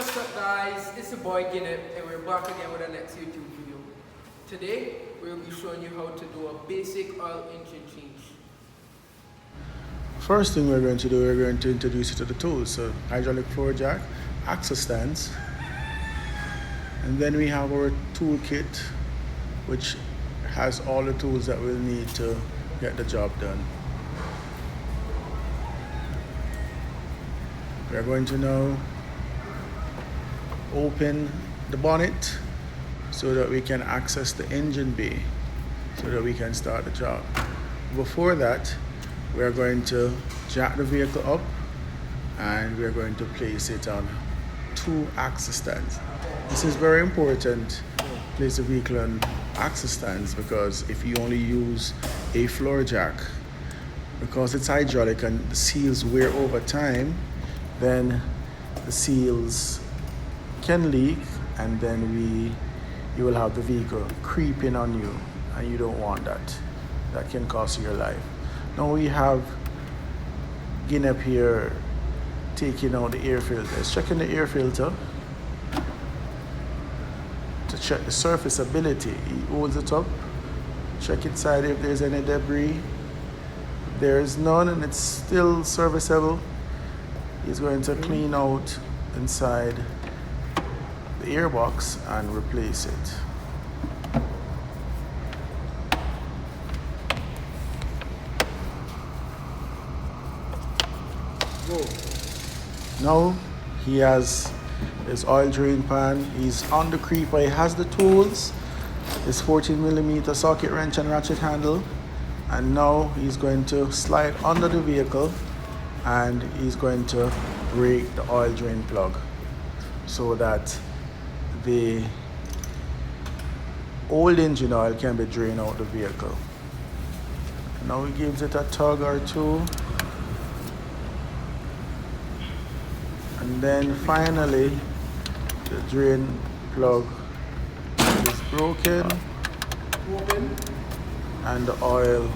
what's up guys, it's your boy Guinness and we're back again with our next YouTube video. Today, we'll be showing you how to do a basic oil engine change. First thing we're going to do, we're going to introduce you to the tools. So hydraulic floor jack, axle stands, and then we have our toolkit, which has all the tools that we'll need to get the job done. We're going to now open the bonnet so that we can access the engine bay so that we can start the job. Before that, we're going to jack the vehicle up and we're going to place it on 2 axle stands. This is very important, place the vehicle on axle stands, because if you only use a floor jack, because it's hydraulic and the seals wear over time, then the seals can leak and then you will have the vehicle creeping on you, and you don't want that. That can cost you your life. Now we have Guinep here taking out the air filters, checking the air filter to check the serviceability. He holds it up, check inside if there's any debris. If there is none and it's still serviceable, he's going to clean out inside the airbox and replace it. Now he has his oil drain pan. He's on the creeper. He has the tools, his 14mm socket wrench and ratchet handle, and now he's going to slide under the vehicle and he's going to break the oil drain plug so that the old engine oil can be drained out the vehicle. Now he gives it a tug or two, and then finally the drain plug is broken and the oil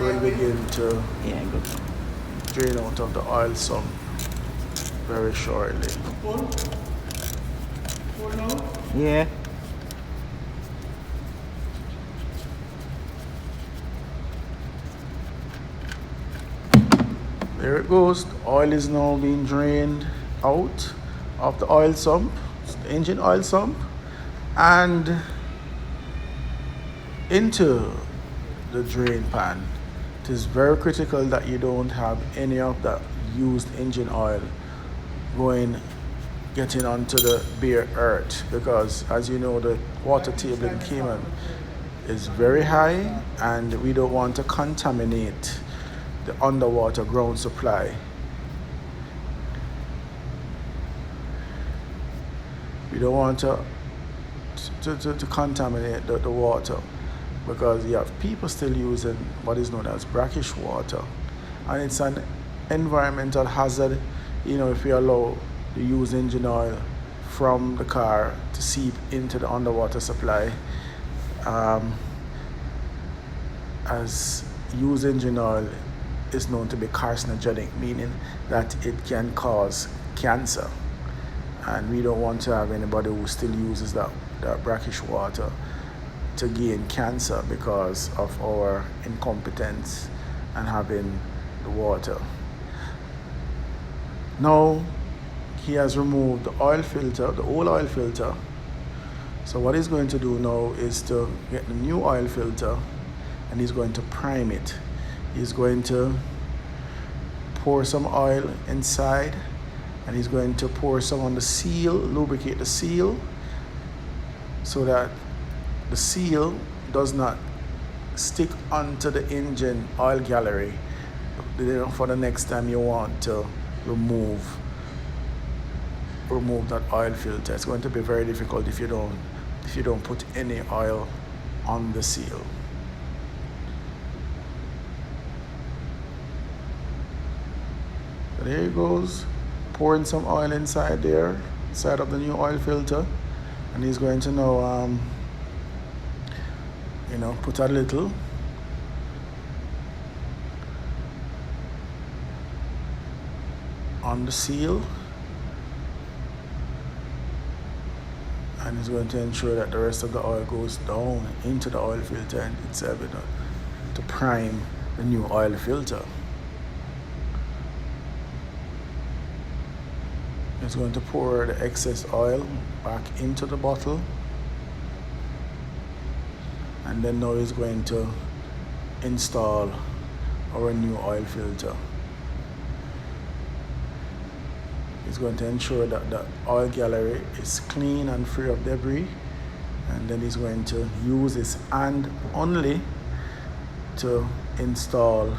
will begin to drain out of the oil sump very shortly. Yeah. There it goes. The oil is now being drained out of the oil sump, the engine oil sump, and into the drain pan. It is very critical that you don't have any of that used engine oil getting onto the bare earth, because as you know, the water table in Cayman is very high and we don't want to contaminate the underwater ground supply. We don't want to contaminate the water, because you have people still using what is known as brackish water, and it's an environmental hazard, if you allow the used engine oil from the car to seep into the underwater supply. As used engine oil is known to be carcinogenic, meaning that it can cause cancer, and we don't want to have anybody who still uses that brackish water to gain cancer because of our incompetence and having the water. Now he has removed the oil filter, the old oil filter. So what he's going to do now is to get the new oil filter and he's going to prime it. He's going to pour some oil inside and he's going to pour some on the seal, lubricate the seal so that the seal does not stick onto the engine oil gallery for the next time you want to remove that oil filter. It's going to be very difficult if you don't put any oil on the seal. There he goes, pouring some oil inside there, inside of the new oil filter, and he's going to now put a little on the seal and he's going to ensure that the rest of the oil goes down into the oil filter itself, to prime the new oil filter. He's going to pour the excess oil back into the bottle, and then now he's going to install our new oil filter. He's going to ensure that the oil gallery is clean and free of debris, and then he's going to use his hand only to install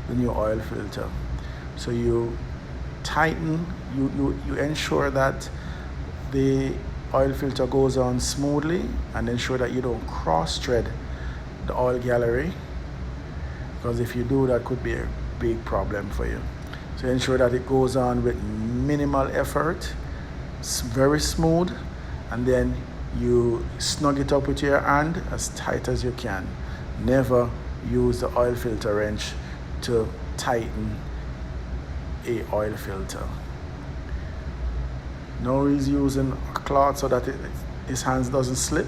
the new oil filter. So you tighten, you ensure that the oil filter goes on smoothly, and ensure that you don't cross thread the oil gallery, because if you do, that could be a big problem for you. So ensure that it goes on with minimal effort, it's very smooth, and then you snug it up with your hand as tight as you can. Never use the oil filter wrench to tighten a oil filter. Now he's using a cloth so that his hands doesn't slip.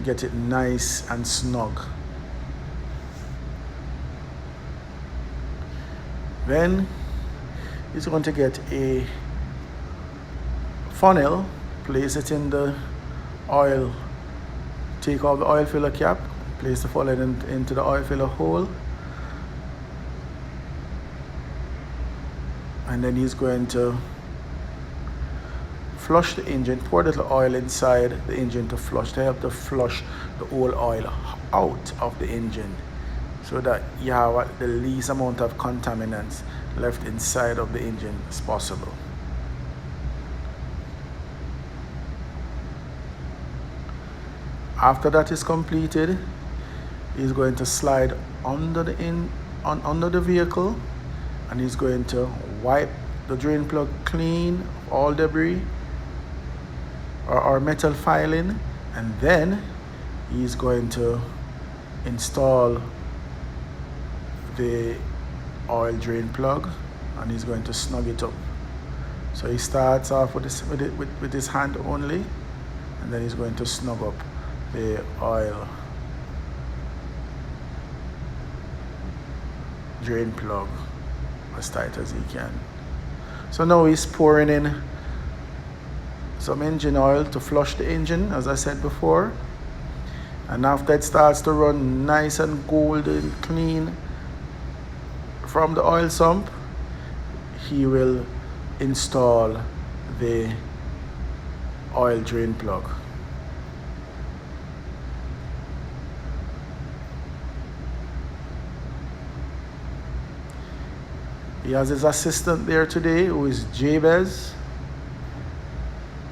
Get it nice and snug. Then he's going to get a funnel, place it in the oil, take off the oil filler cap, place the funnel into the oil filler hole, and then he's going to flush the engine, pour the oil inside the engine to help to flush the whole oil out of the engine, so that you have the least amount of contaminants left inside of the engine as possible. After that is completed, he's going to slide under the vehicle, and he's going to wipe the drain plug clean of all debris or metal filing, and then he's going to install the oil drain plug, and he's going to snug it up. So he starts off with his hand only, and then he's going to snug up the oil drain plug as tight as he can. So now he's pouring in some engine oil to flush the engine, as I said before, and after it starts to run nice and golden clean from the oil sump, he will install the oil drain plug. He has his assistant there today, who is Jabez,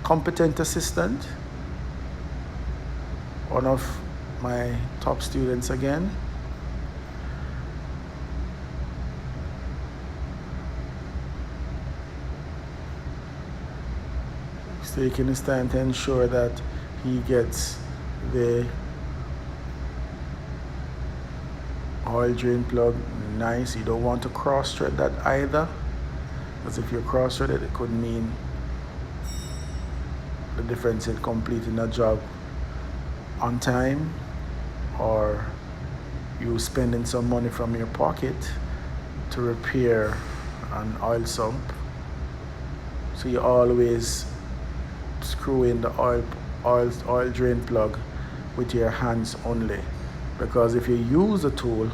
competent assistant, one of my top students again. He's taking his time to ensure that he gets the oil drain plug nice. You don't want to cross thread that either, because if you cross thread it, it could mean the difference in completing a job on time, or you spending some money from your pocket to repair an oil sump. So you always screw in the oil drain plug with your hands only, because if you use a tool,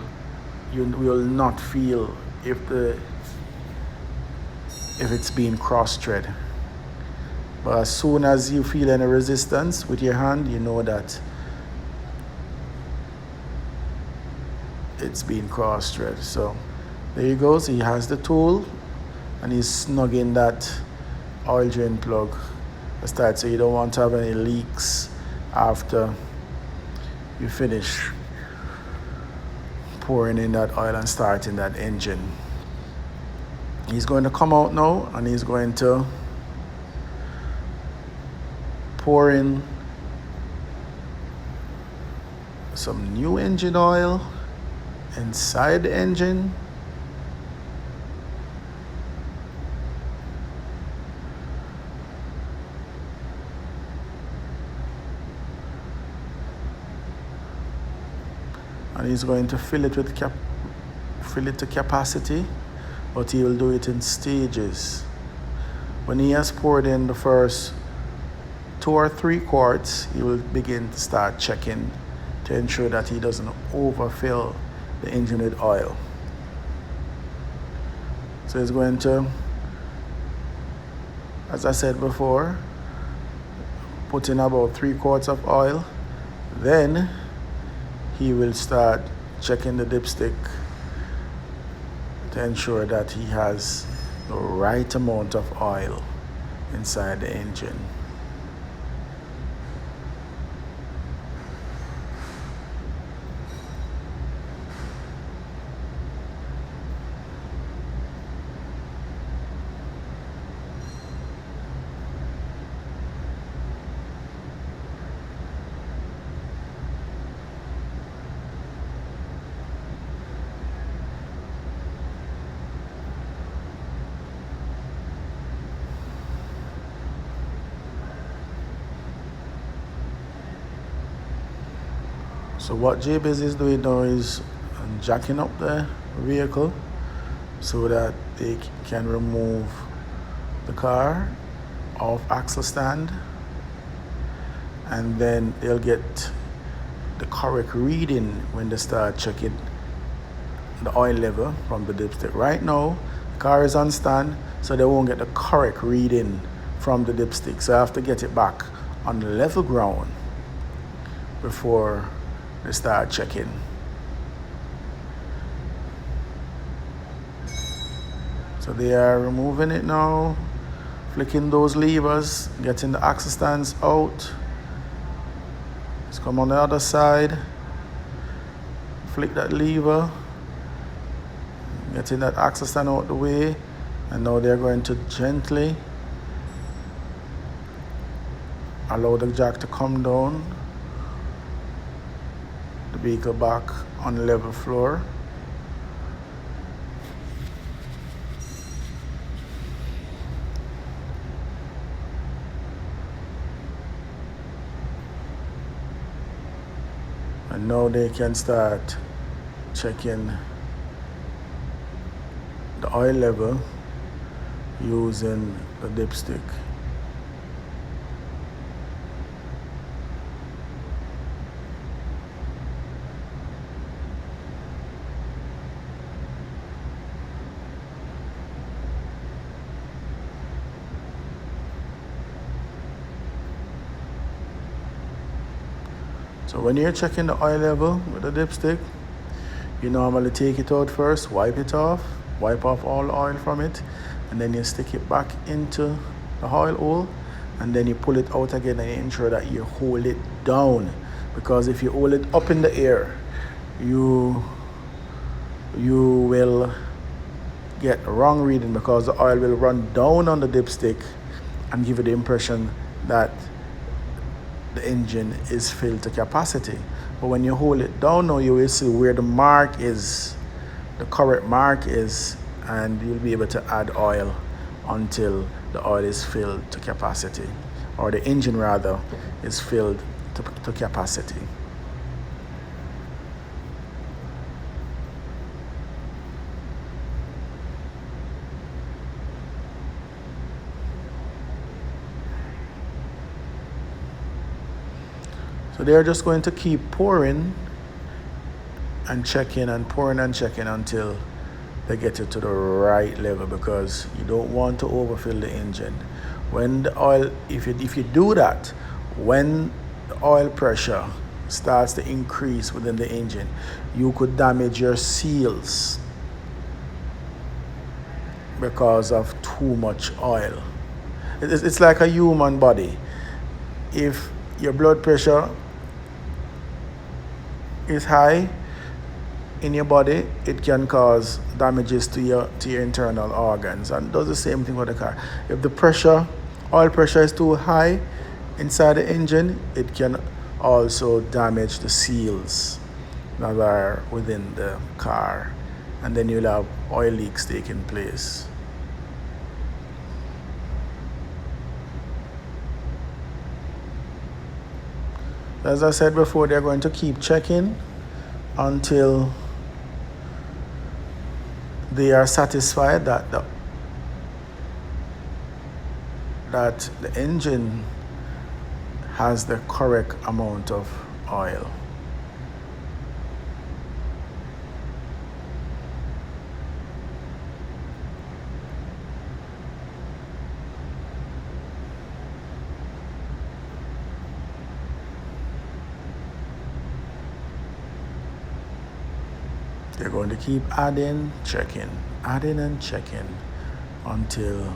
you will not feel if it's being cross-thread. But as soon as you feel any resistance with your hand, you know that it's being cross-thread. So there you go. So he has the tool, and he's snugging that oil drain plug as tight, so you don't want to have any leaks after you finish pouring in that oil and starting that engine. He's going to come out now, and he's going to pour in some new engine oil inside the engine. and he's going to fill it to capacity, but he will do it in stages. When he has poured in the first 2 or 3 quarts, he will begin to start checking to ensure that he doesn't overfill the engine with oil. So he's going to, as I said before, put in about 3 quarts of oil. Then he will start checking the dipstick to ensure that he has the right amount of oil inside the engine. So what JBiz is doing now is jacking up the vehicle so that they can remove the car off axle stand, and then they'll get the correct reading when they start checking the oil level from the dipstick. Right now, the car is on stand, so they won't get the correct reading from the dipstick. So I have to get it back on the level ground before they start checking. So they are removing it now, flicking those levers, getting the axle stands out. Let's come on the other side, flick that lever, getting that axle stand out the way, and now they're going to gently allow the jack to come down, the vehicle back on the level floor. And now they can start checking the oil level using the dipstick. So when you're checking the oil level with the dipstick, you normally take it out first, wipe it off, wipe off all the oil from it, and then you stick it back into the oil hole, and then you pull it out again and ensure that you hold it down. Because if you hold it up in the air, you will get a wrong reading, because the oil will run down on the dipstick and give you the impression that the engine is filled to capacity. But when you hold it down now, you will see where the mark is, the correct mark is, and you'll be able to add oil until the oil is filled to capacity, or the engine rather is filled to capacity. So they're just going to keep pouring and checking and pouring and checking until they get it to the right level, because you don't want to overfill the engine. When the oil, if you do that, when the oil pressure starts to increase within the engine, you could damage your seals because of too much oil. It's like a human body. If your blood pressure is high in your body, it can cause damages to your internal organs, and does the same thing with the car. If the oil pressure is too high inside the engine, it can also damage the seals that are within the car, and then you'll have oil leaks taking place. As I said before, they're going to keep checking until they are satisfied that the engine has the correct amount of oil. They're going to keep adding, checking, adding and checking until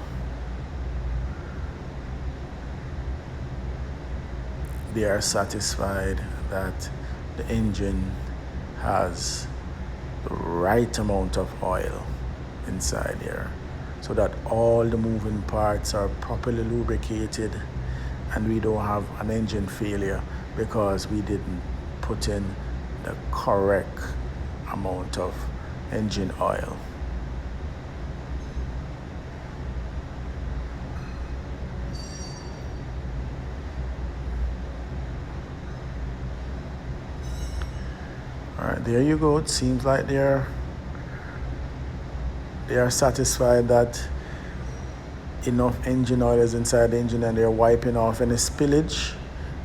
they are satisfied that the engine has the right amount of oil inside there, so that all the moving parts are properly lubricated and we don't have an engine failure because we didn't put in the correct amount of engine oil. All right, there you go. It seems like they are satisfied that enough engine oil is inside the engine, and they're wiping off any spillage,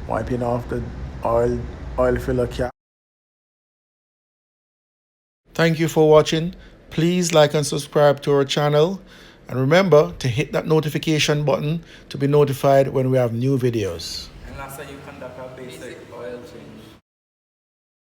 wiping off the oil filler cap. Thank you for watching. Please like and subscribe to our channel, and remember to hit that notification button to be notified when we have new videos. And last time you can